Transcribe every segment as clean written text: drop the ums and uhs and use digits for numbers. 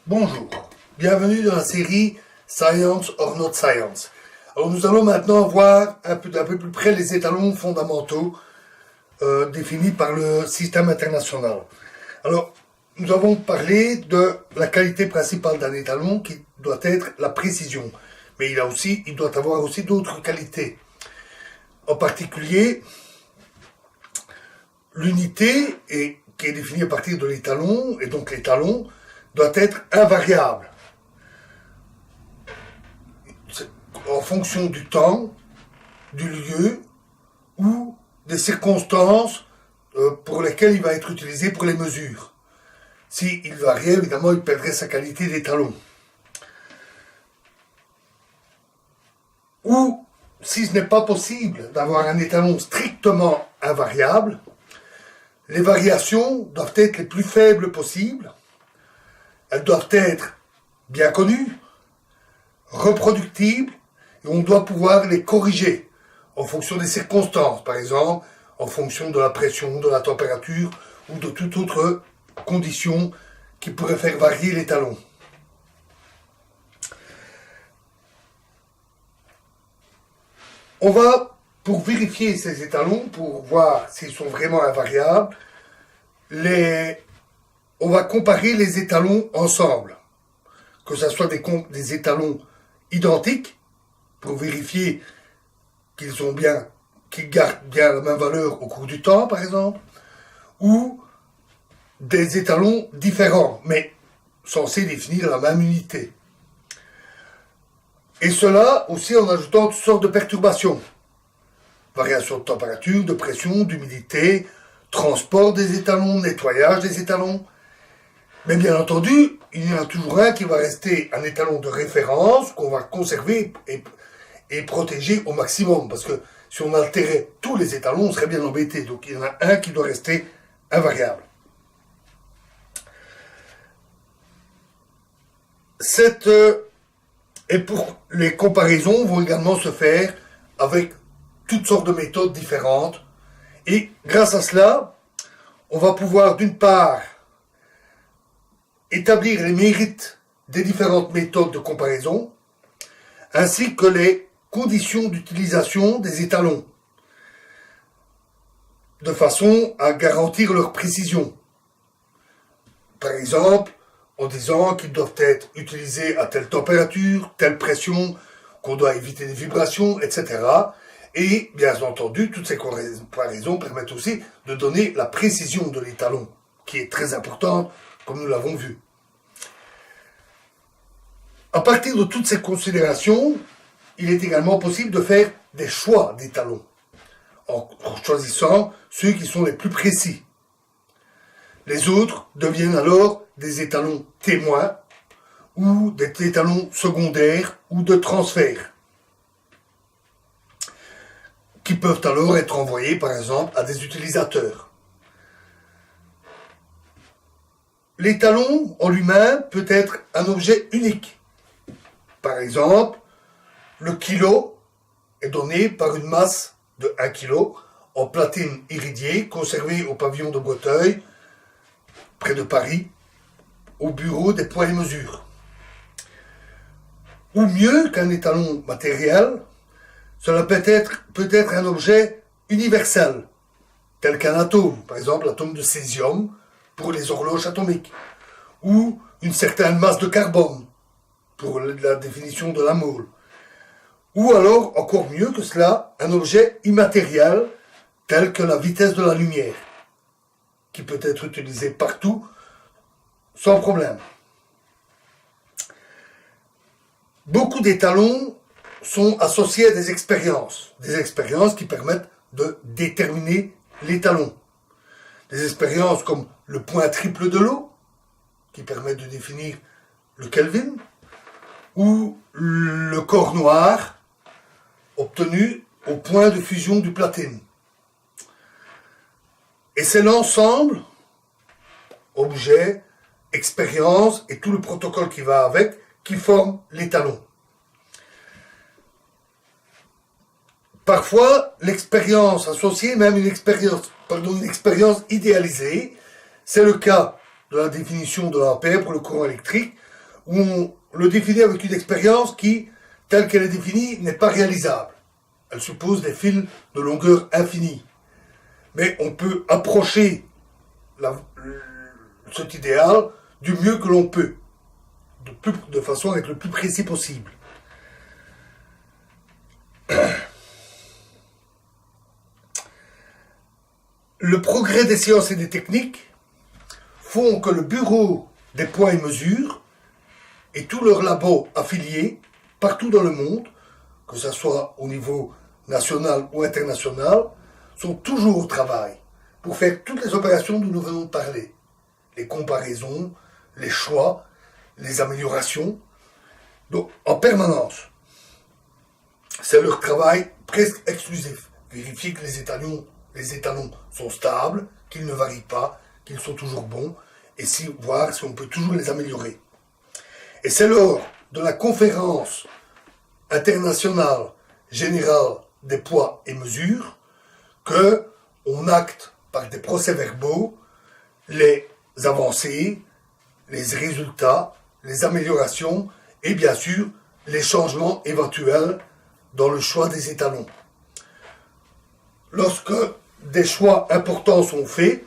Bonjour, bienvenue dans la série Science or Not Science. Alors nous allons maintenant voir un peu plus près les étalons fondamentaux définis par le système international. Alors, nous avons parlé de la qualité principale d'un étalon qui doit être la précision. Mais il doit avoir aussi d'autres qualités. En particulier, l'unité qui est définie à partir de l'étalon, et donc l'étalon doit être invariable en fonction du temps, du lieu ou des circonstances pour lesquelles il va être utilisé pour les mesures. S'il variait, évidemment, il perdrait sa qualité d'étalon. Ou, si ce n'est pas possible d'avoir un étalon strictement invariable, les variations doivent être les plus faibles possibles. Elles doivent être bien connues, reproductibles, et on doit pouvoir les corriger en fonction des circonstances, par exemple, en fonction de la pression, de la température ou de toute autre condition qui pourrait faire varier l'étalon. On va, pour vérifier ces étalons, pour voir s'ils sont vraiment invariables, on va comparer les étalons ensemble. Que ce soit des étalons identiques, pour vérifier qu'ils gardent bien la même valeur au cours du temps, par exemple, ou des étalons différents, mais censés définir la même unité. Et cela aussi en ajoutant toutes sortes de perturbations. Variation de température, de pression, d'humidité, transport des étalons, nettoyage des étalons. Mais bien entendu, il y en a toujours un qui va rester un étalon de référence qu'on va conserver et protéger au maximum. Parce que si on altérait tous les étalons, on serait bien embêté. Donc il y en a un qui doit rester invariable. Et pour les comparaisons vont également se faire avec toutes sortes de méthodes différentes. Et grâce à cela, on va pouvoir d'une part établir les mérites des différentes méthodes de comparaison, ainsi que les conditions d'utilisation des étalons, de façon à garantir leur précision. Par exemple, en disant qu'ils doivent être utilisés à telle température, telle pression, qu'on doit éviter des vibrations, etc. Et, bien entendu, toutes ces comparaisons permettent aussi de donner la précision de l'étalon, qui est très importante, comme nous l'avons vu. À partir de toutes ces considérations, il est également possible de faire des choix d'étalons, en choisissant ceux qui sont les plus précis. Les autres deviennent alors des étalons témoins ou des étalons secondaires ou de transfert, qui peuvent alors être envoyés, par exemple, à des utilisateurs. L'étalon en lui-même peut être un objet unique. Par exemple, le kilo est donné par une masse de 1 kg en platine iridiée conservée au pavillon de Breteuil, près de Paris, au bureau des poids et mesures. Ou mieux qu'un étalon matériel, cela peut être un objet universel, tel qu'un atome, par exemple l'atome de césium pour les horloges atomiques, ou une certaine masse de carbone pour la définition de la mole, ou alors, encore mieux que cela, un objet immatériel tel que la vitesse de la lumière, qui peut être utilisé partout sans problème. Beaucoup d'étalons sont associés à des expériences qui permettent de déterminer l'étalon. Des expériences comme le point triple de l'eau, qui permet de définir le Kelvin, ou le corps noir, obtenu au point de fusion du platine. Et c'est l'ensemble, objet, expérience et tout le protocole qui va avec, qui forme l'étalon. Parfois, l'expérience associée, même une expérience idéalisée, c'est le cas de la définition de l'ampère pour le courant électrique, où on le définit avec une expérience qui, telle qu'elle est définie, n'est pas réalisable. Elle suppose des fils de longueur infinie. Mais on peut approcher cet idéal du mieux que l'on peut, de façon à être le plus précis possible. Le progrès des sciences et des techniques font que le bureau des poids et mesures et tous leurs labos affiliés, partout dans le monde, que ce soit au niveau national ou international, sont toujours au travail pour faire toutes les opérations dont nous venons de parler. Les comparaisons, les choix, les améliorations. Donc, en permanence. C'est leur travail presque exclusif. Vérifier que les étalons sont stables, qu'ils ne varient pas, qu'ils sont toujours bons, et voir si on peut toujours les améliorer. Et c'est lors de la conférence internationale générale des poids et mesures que on acte par des procès-verbaux les avancées, les résultats, les améliorations et bien sûr les changements éventuels dans le choix des étalons. Lorsque des choix importants sont faits,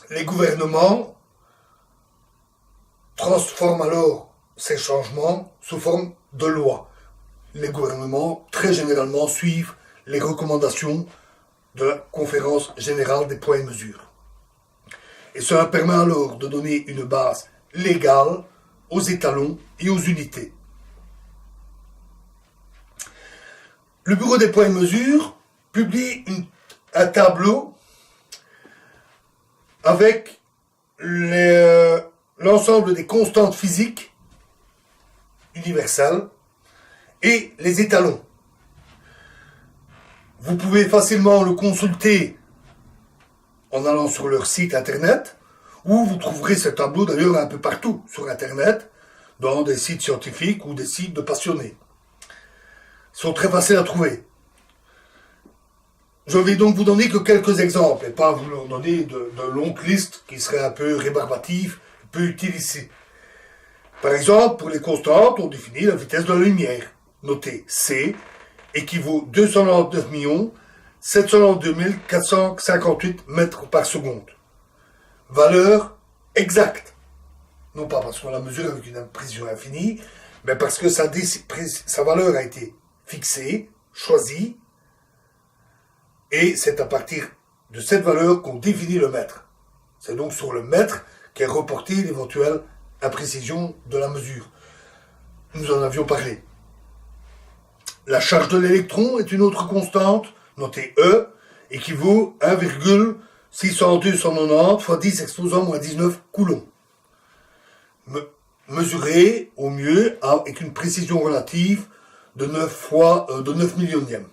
les gouvernements transforment alors ces changements sous forme de loi. Les gouvernements, très généralement, suivent les recommandations de la conférence générale des poids et mesures. Et cela permet alors de donner une base légale aux étalons et aux unités. Le bureau des poids et mesures publie un tableau avec l'ensemble des constantes physiques universelles et les étalons. Vous pouvez facilement le consulter en allant sur leur site internet, où vous trouverez ce tableau d'ailleurs un peu partout sur internet, dans des sites scientifiques ou des sites de passionnés. Ils sont très faciles à trouver. Je vais donc vous donner que quelques exemples, et pas vous leur donner de longues listes qui seraient un peu rébarbatives, peu utiles ici. Par exemple, pour les constantes, on définit la vitesse de la lumière, notée C, équivaut 299 792 458 mètres par seconde. Valeur exacte. Non pas parce qu'on la mesure avec une précision infinie, mais parce que sa valeur a été fixée, choisie, et c'est à partir de cette valeur qu'on définit le mètre. C'est donc sur le mètre qu'est reportée l'éventuelle imprécision de la mesure. Nous en avions parlé. La charge de l'électron est une autre constante, notée E, équivaut à 1,60290 fois 10 exposant moins 19 coulombs. Mesurée au mieux avec une précision relative de 9 millionièmes.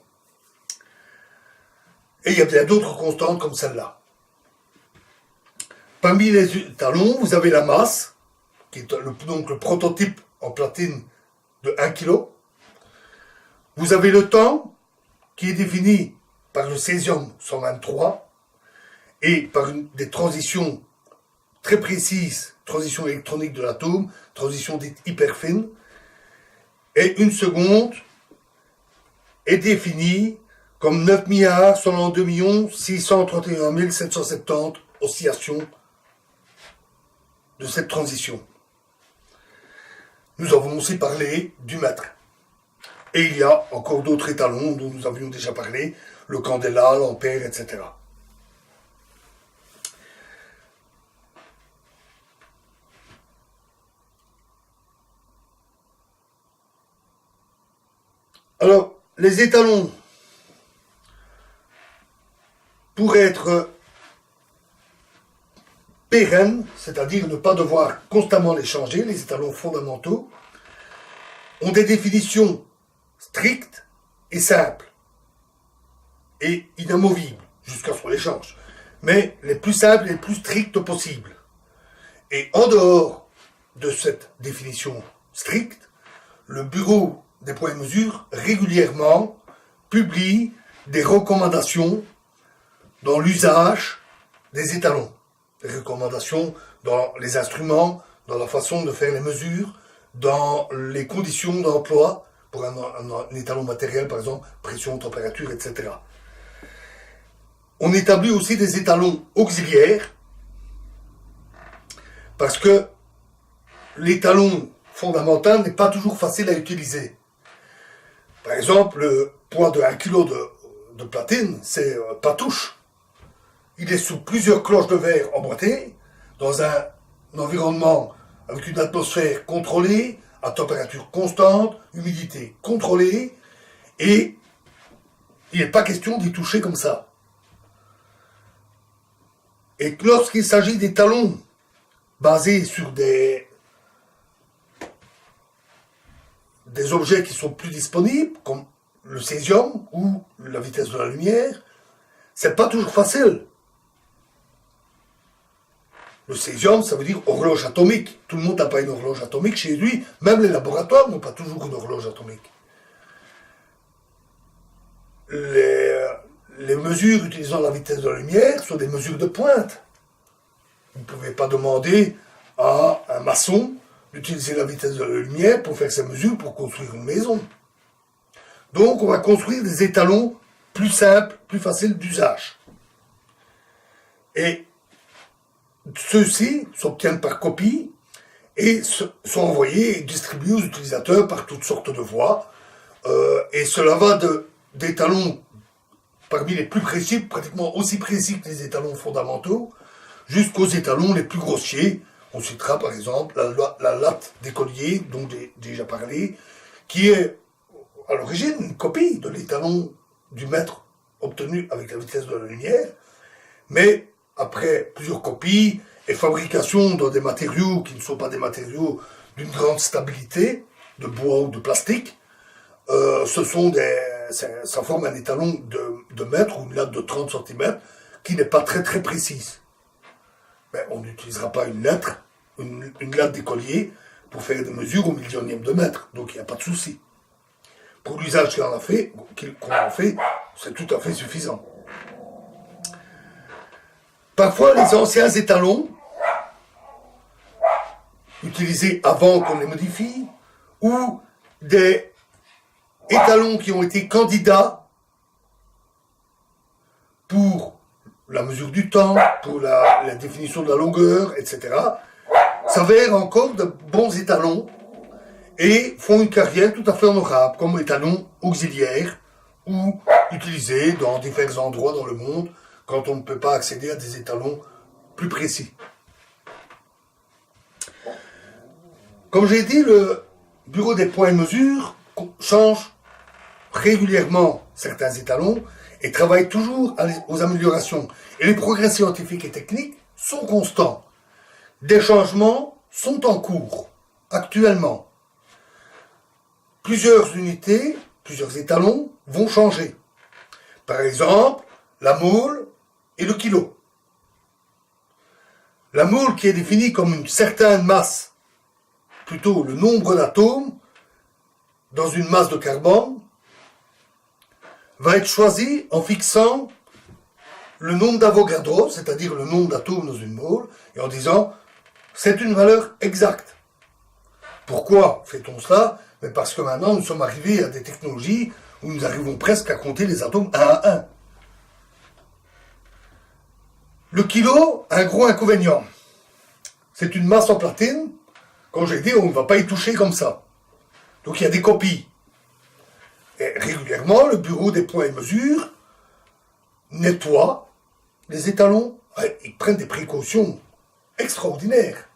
Et il y a bien d'autres constantes comme celle-là. Parmi les étalons, vous avez la masse, qui est donc le prototype en platine de 1 kg. Vous avez le temps, qui est défini par le césium 123, et par des transitions très précises, transition électronique de l'atome, transition dite hyper fine, et une seconde est définie comme 9 192 631 770 oscillations de cette transition. Nous avons aussi parlé du mètre. Et il y a encore d'autres étalons dont nous avions déjà parlé, le candela, l'ampère, etc. Alors, les étalons, pour être pérennes, c'est-à-dire ne pas devoir constamment les changer, les étalons fondamentaux, ont des définitions strictes et simples et inamovibles, jusqu'à ce qu'on les change, mais les plus simples et les plus strictes possibles. Et en dehors de cette définition stricte, le bureau des poids et mesures régulièrement publie des recommandations dans l'usage des étalons, des recommandations dans les instruments, dans la façon de faire les mesures, dans les conditions d'emploi, pour un étalon matériel, par exemple, pression, température, etc. On établit aussi des étalons auxiliaires, parce que l'étalon fondamental n'est pas toujours facile à utiliser. Par exemple, le poids de 1 kg de platine, c'est pas touche. Il est sous plusieurs cloches de verre emboîtées, dans un environnement avec une atmosphère contrôlée, à température constante, humidité contrôlée, et il n'est pas question d'y toucher comme ça. Et lorsqu'il s'agit des talons basés sur des objets qui sont plus disponibles, comme le césium ou la vitesse de la lumière, c'est pas toujours facile. Le césium, ça veut dire horloge atomique. Tout le monde n'a pas une horloge atomique chez lui. Même les laboratoires n'ont pas toujours une horloge atomique. Les mesures utilisant la vitesse de la lumière sont des mesures de pointe. Vous ne pouvez pas demander à un maçon d'utiliser la vitesse de la lumière pour faire ces mesures pour construire une maison. Donc, on va construire des étalons plus simples, plus faciles d'usage. Et ceux-ci s'obtiennent par copie et sont envoyés et distribués aux utilisateurs par toutes sortes de voies. Et cela va d'étalons parmi les plus précis, pratiquement aussi précis que les étalons fondamentaux, jusqu'aux étalons les plus grossiers. On citera par exemple la latte d'écolier, dont j'ai déjà parlé, qui est à l'origine une copie de l'étalon du mètre obtenu avec la vitesse de la lumière, mais après plusieurs copies et fabrication dans des matériaux qui ne sont pas des matériaux d'une grande stabilité, de bois ou de plastique, ça forme un étalon de mètre ou une latte de 30 cm qui n'est pas très très précise. Mais on n'utilisera pas une latte d'écolier pour faire des mesures au millionième de mètre, donc il n'y a pas de souci. Pour l'usage qu'on en fait, c'est tout à fait suffisant. Parfois, les anciens étalons, utilisés avant qu'on les modifie, ou des étalons qui ont été candidats pour la mesure du temps, pour la définition de la longueur, etc., s'avèrent encore de bons étalons et font une carrière tout à fait honorable comme étalons auxiliaires ou utilisés dans divers endroits dans le monde quand on ne peut pas accéder à des étalons plus précis. Comme j'ai dit, le bureau des points et mesures change régulièrement certains étalons et travaille toujours aux améliorations. Et les progrès scientifiques et techniques sont constants. Des changements sont en cours, actuellement. Plusieurs unités, plusieurs étalons vont changer. Par exemple, la mole et le kilo. La mole qui est définie comme une certaine masse, plutôt le nombre d'atomes dans une masse de carbone, va être choisie en fixant le nombre d'Avogadro, c'est-à-dire le nombre d'atomes dans une mole, et en disant c'est une valeur exacte. Pourquoi fait-on cela? Mais parce que maintenant nous sommes arrivés à des technologies où nous arrivons presque à compter les atomes un à un. Le kilo a un gros inconvénient. C'est une masse en platine. Comme j'ai dit, on ne va pas y toucher comme ça. Donc il y a des copies. Et régulièrement, le bureau des points et mesures nettoie les étalons. Ils prennent des précautions extraordinaires.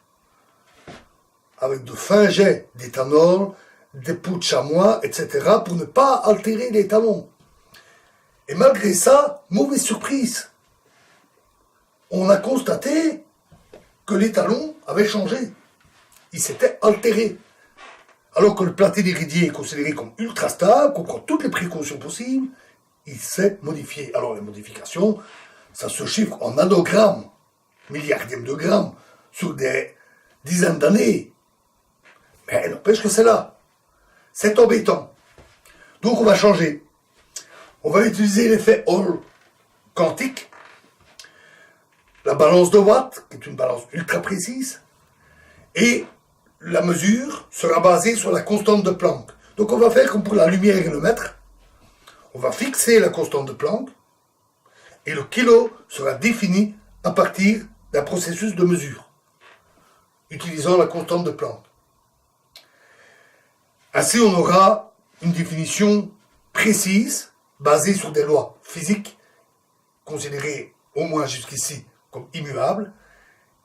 Avec de fins jets d'éthanol, des peaux de chamois, etc. pour ne pas altérer les étalons. Et malgré ça, mauvaise surprise. On a constaté que l'étalon avait changé. Il s'était altéré. Alors que le platine iridié est considéré comme ultra stable, qu'on prend toutes les précautions possibles, il s'est modifié. Alors les modifications, ça se chiffre en nanogrammes, milliardièmes de grammes, sur des dizaines d'années. Mais n'empêche que c'est là. C'est embêtant. Donc on va changer. On va utiliser l'effet Hall quantique, la balance de Watt, qui est une balance ultra précise, Et la mesure sera basée sur la constante de Planck. Donc on va faire comme pour la lumière et le mètre. On va fixer la constante de Planck et le kilo sera défini à partir d'un processus de mesure, utilisant la constante de Planck. Ainsi, on aura une définition précise, basée sur des lois physiques, considérées au moins jusqu'ici comme immuables,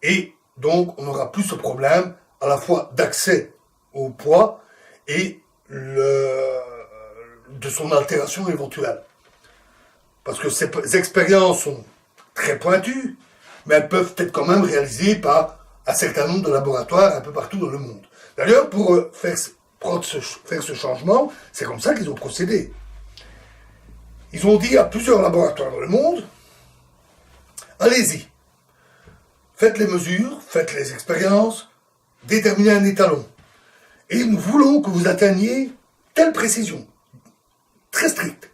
et donc on n'aura plus ce problème à la fois d'accès au poids et de son altération éventuelle. Parce que ces expériences sont très pointues, mais elles peuvent être quand même réalisées par un certain nombre de laboratoires un peu partout dans le monde. D'ailleurs, pour faire ce changement, c'est comme ça qu'ils ont procédé. Ils ont dit à plusieurs laboratoires dans le monde, allez-y, faites les mesures, faites les expériences, déterminez un étalon. Et nous voulons que vous atteigniez telle précision, très stricte.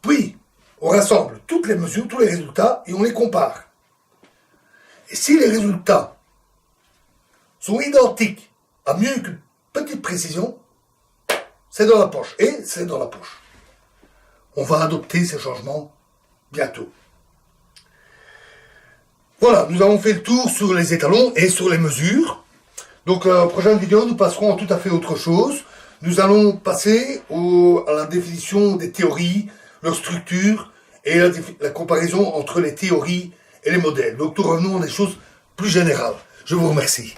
Puis, on rassemble toutes les mesures, tous les résultats, et on les compare. Et si les résultats sont identiques à mieux qu'une petite précision, c'est dans la poche. Et c'est dans la poche. On va adopter ces changements bientôt. Voilà, nous avons fait le tour sur les étalons et sur les mesures. Donc, la prochaine vidéo, nous passerons à tout à fait autre chose. Nous allons passer à la définition des théories, leur structure et la comparaison entre les théories et les modèles. Donc, nous revenons à des choses plus générales. Je vous remercie.